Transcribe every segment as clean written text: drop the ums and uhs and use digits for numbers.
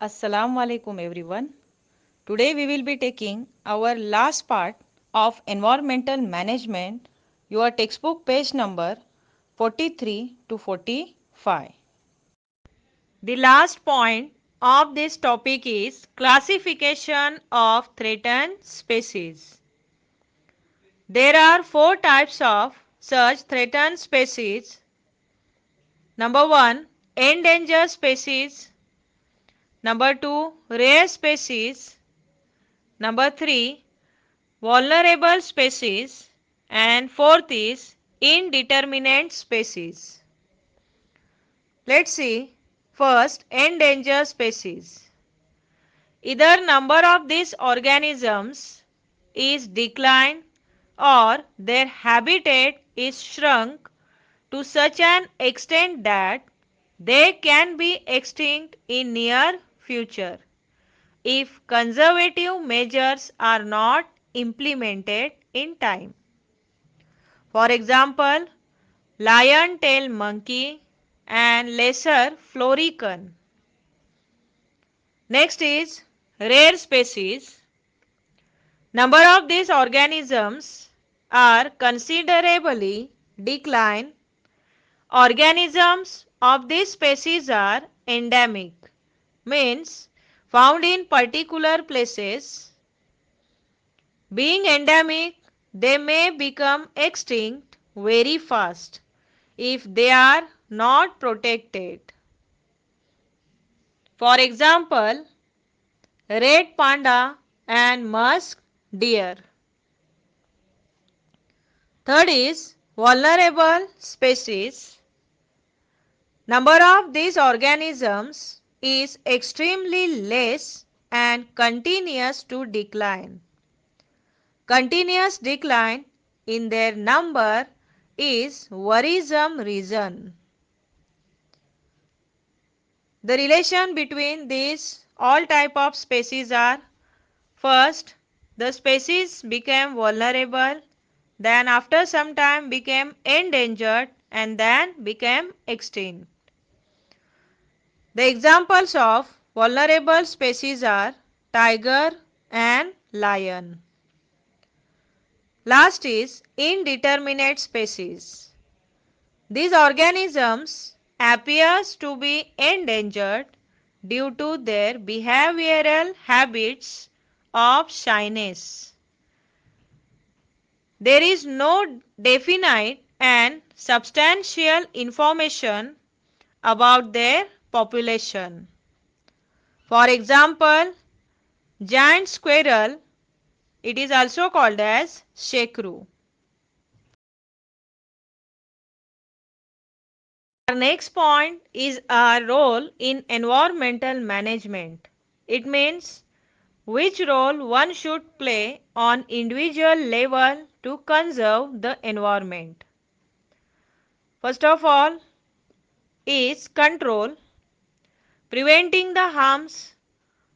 Assalamu alaikum everyone. Today we will be taking our last part of environmental management, your textbook page number 43 to 45. The last point of this topic is classification of threatened species. There are four types of such threatened species. Number 1, endangered species. Number 2, rare species. Number 3, vulnerable species. And fourth is indeterminate species. Let's see. First, endangered species. Either number of these organisms is declined or their habitat is shrunk to such an extent that they can be extinct in near future if conservative measures are not implemented in time. For example, lion-tailed monkey and lesser florican. Next is rare species. Number of these organisms are considerably declined. Organisms of this species are endemic, means found in particular places. Being endemic, they may become extinct very fast if they are not protected. For example, red panda and musk deer. Third is vulnerable species. Number of these organisms is extremely less and continues to decline. Continuous decline in their number is worrisome reason. The relation between these all type of species are: first, the species became vulnerable, then after some time became endangered and then became extinct. The examples of vulnerable species are tiger and lion. Last is indeterminate species. These organisms appears to be endangered due to their behavioral habits of shyness. There is no definite and substantial information about their population. For example, giant squirrel, it is also called as shekru. Our next point is our role in environmental management. It means which role one should play on individual level to conserve the environment. First of all is control, preventing the harms,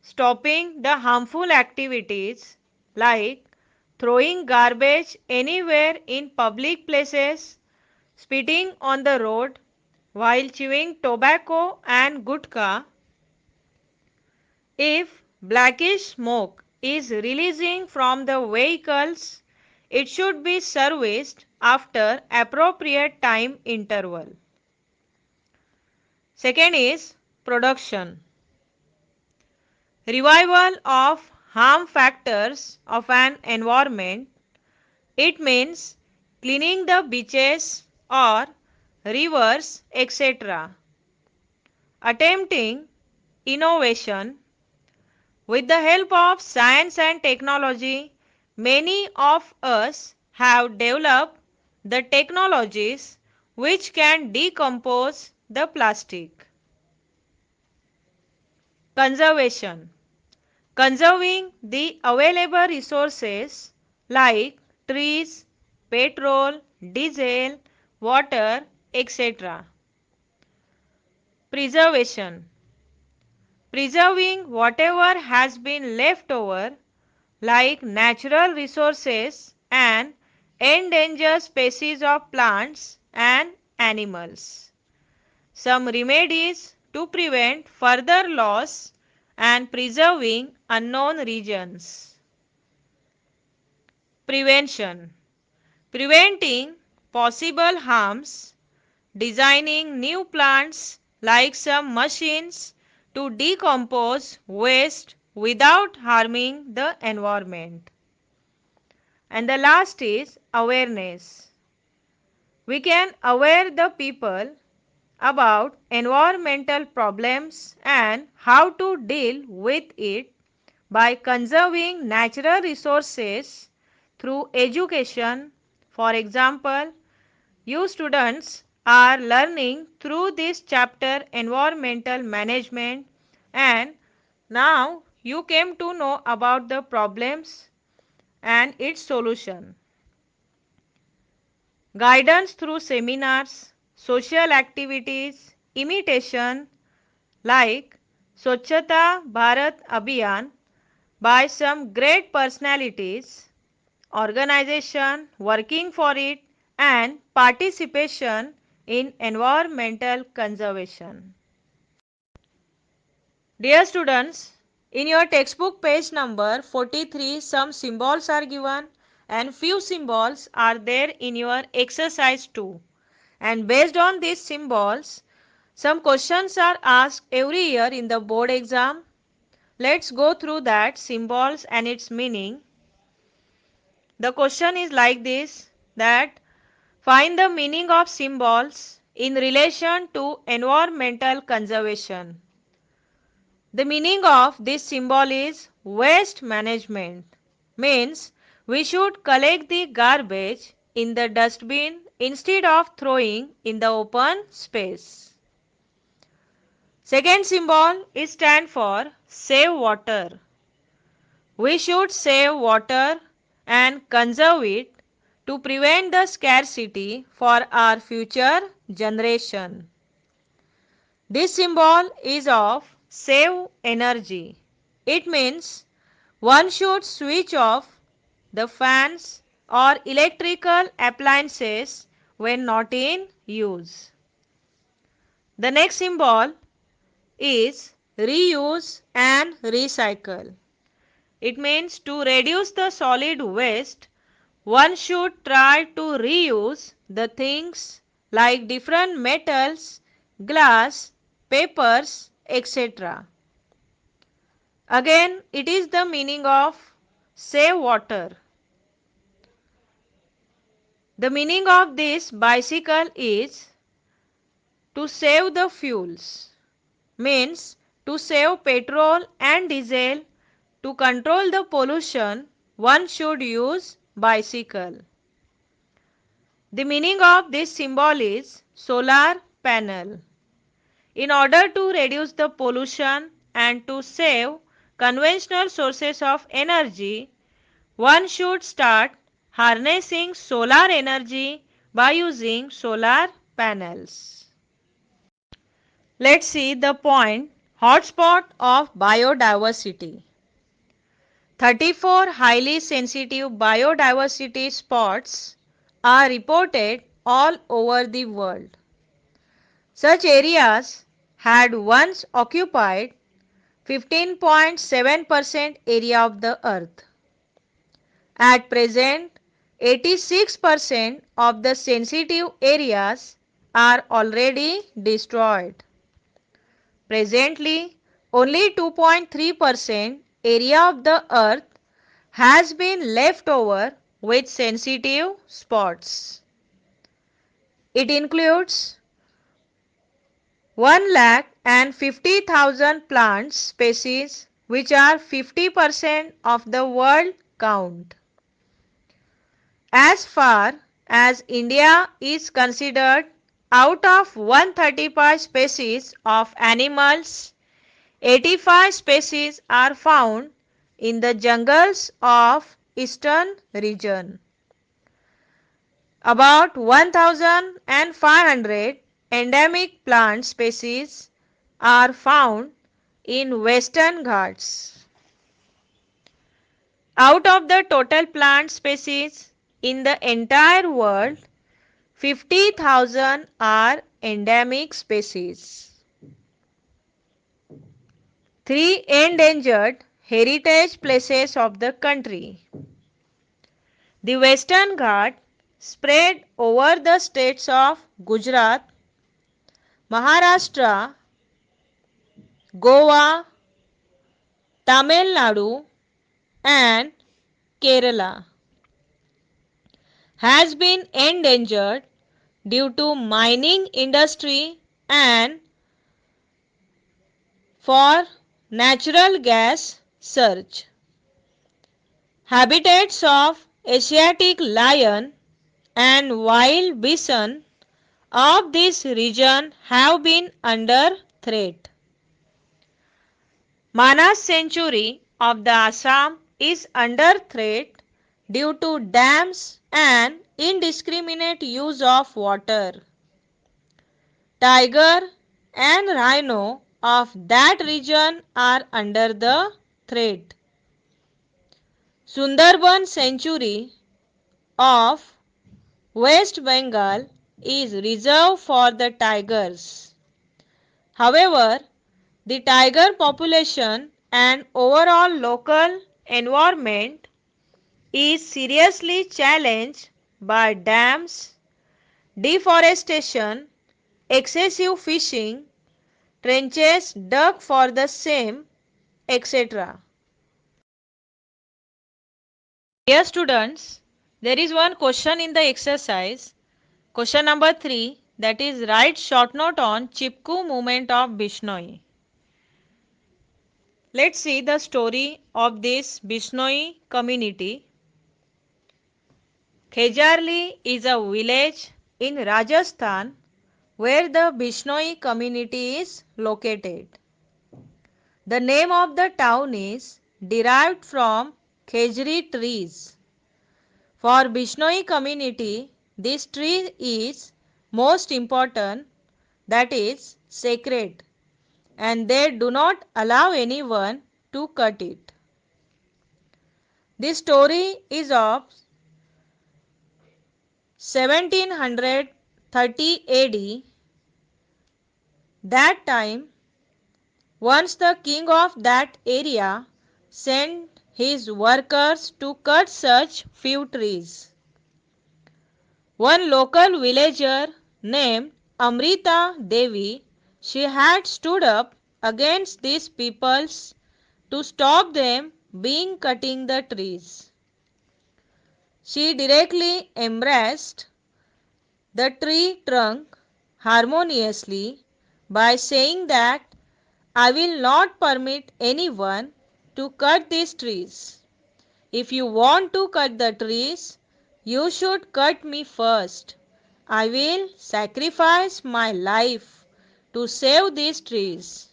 stopping the harmful activities like throwing garbage anywhere in public places, spitting on the road while chewing tobacco and gutka. If blackish smoke is releasing from the vehicles, it should be serviced after appropriate time interval. Second is production. Revival of harm factors of an environment. It means cleaning the beaches or rivers, etc. Attempting innovation. With the help of science and technology, many of us have developed the technologies which can decompose the plastic. Conservation. Conserving the available resources like trees, petrol, diesel, water, etc. Preservation. Preserving whatever has been left over like natural resources and endangered species of plants and animals. Some remedies to prevent further loss and preserving unknown regions. Prevention. Preventing possible harms, designing new plants like some machines to decompose waste without harming the environment. And the last is awareness. We can aware the people about environmental problems and how to deal with it by conserving natural resources through education. For example, you students are learning through this chapter environmental management, and now you came to know about the problems and its solution. Guidance through seminars, social activities, imitation like Swachhata Bharat Abhiyan by some great personalities, organization working for it, and participation in environmental conservation. Dear students, in your textbook page number 43, some symbols are given and few symbols are there in your exercise 2. And based on these symbols, some questions are asked every year in the board exam. Let's go through that symbols and its meaning. The question is like this, that find the meaning of symbols in relation to environmental conservation. The meaning of this symbol is waste management. Means we should collect the garbage in the dustbin instead of throwing in the open space. Second symbol is stand for save water. We should save water and conserve it to prevent the scarcity for our future generation. This symbol is of save energy. It means one should switch off the fans or electrical appliances when not in use. The next symbol is reuse and recycle. It means to reduce the solid waste, one should try to reuse the things like different metals, glass, papers, etc. Again, it is the meaning of save water. The meaning of this bicycle is to save the fuels. Means to save petrol and diesel. To control the pollution, one should use bicycle. The meaning of this symbol is solar panel. In order to reduce the pollution and to save conventional sources of energy, one should start harnessing solar energy by using solar panels. Let's see the point hotspot of biodiversity. 34 highly sensitive biodiversity spots are reported all over the world. Such areas had once occupied 15.7% area of the earth. At present, 86% of the sensitive areas are already destroyed. Presently, only 2.3% area of the earth has been left over with sensitive spots. It includes 1,50,000 plant species, which are 50% of the world count. As far as India is considered, out of 135 species of animals, 85 species are found in the jungles of eastern region. About 1,500 endemic plant species are found in Western Ghats. Out of the total plant species in the entire world, 50,000 are endemic species. 3 endangered heritage places of the country. The Western Ghat spread over the states of Gujarat, Maharashtra, Goa, Tamil Nadu, and Kerala. Has been endangered due to mining industry and for natural gas search. Habitats of Asiatic lion and wild bison of this region have been under threat. Manas Sanctuary of the Assam is under threat due to dams and indiscriminate use of water. Tiger and rhino of that region are under the threat. Sundarban Sanctuary of West Bengal is reserved for the tigers. However, the tiger population and overall local environment is seriously challenged by dams, deforestation, excessive fishing, trenches dug for the same, etc. Dear students, there is one question in the exercise. Question number 3, that is write short note on Chipko movement of Bishnoi. Let's see the story of this Bishnoi community. Khejarli is a village in Rajasthan where the Bishnoi community is located. The name of the town is derived from Khejri trees. For Bishnoi community, this tree is most important, that is sacred, and they do not allow anyone to cut it. This story is of 1730 AD. That time, once the king of that area sent his workers to cut such few trees. One local villager named Amrita Devi, she had stood up against these peoples to stop them being cutting the trees. She directly embraced the tree trunk harmoniously by saying that I will not permit anyone to cut these trees. If you want to cut the trees, you should cut me first. I will sacrifice my life to save these trees.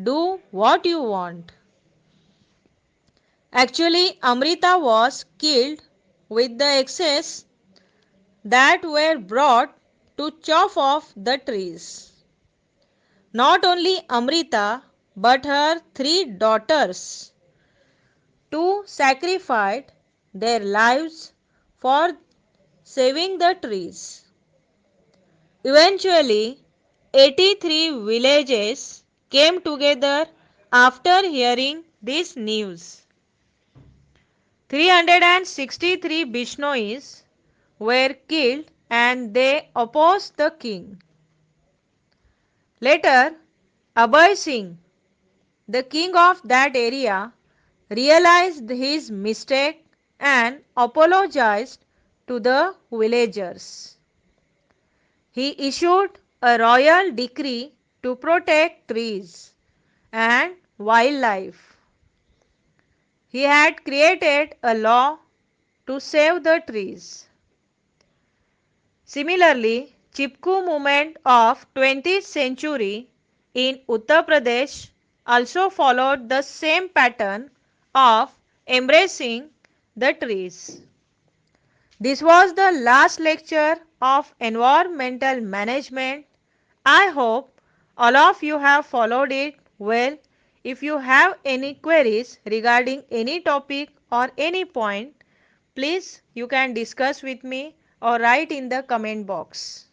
Do what you want. Actually, Amrita was killed with the axes that were brought to chop off the trees. Not only Amrita, but her 3 daughters too sacrificed their lives for saving the trees. Eventually, 83 villages came together after hearing this news. 363 Bishnois were killed and they opposed the king. Later, Abhay Singh, the king of that area, realized his mistake and apologized to the villagers. He issued a royal decree to protect trees and wildlife. He had created a law to save the trees. Similarly, Chipko movement of 20th century in Uttar Pradesh also followed the same pattern of embracing the trees. This was the last lecture of environmental management. I hope all of you have followed it well. If you have any queries regarding any topic or any point, please you can discuss with me or write in the comment box.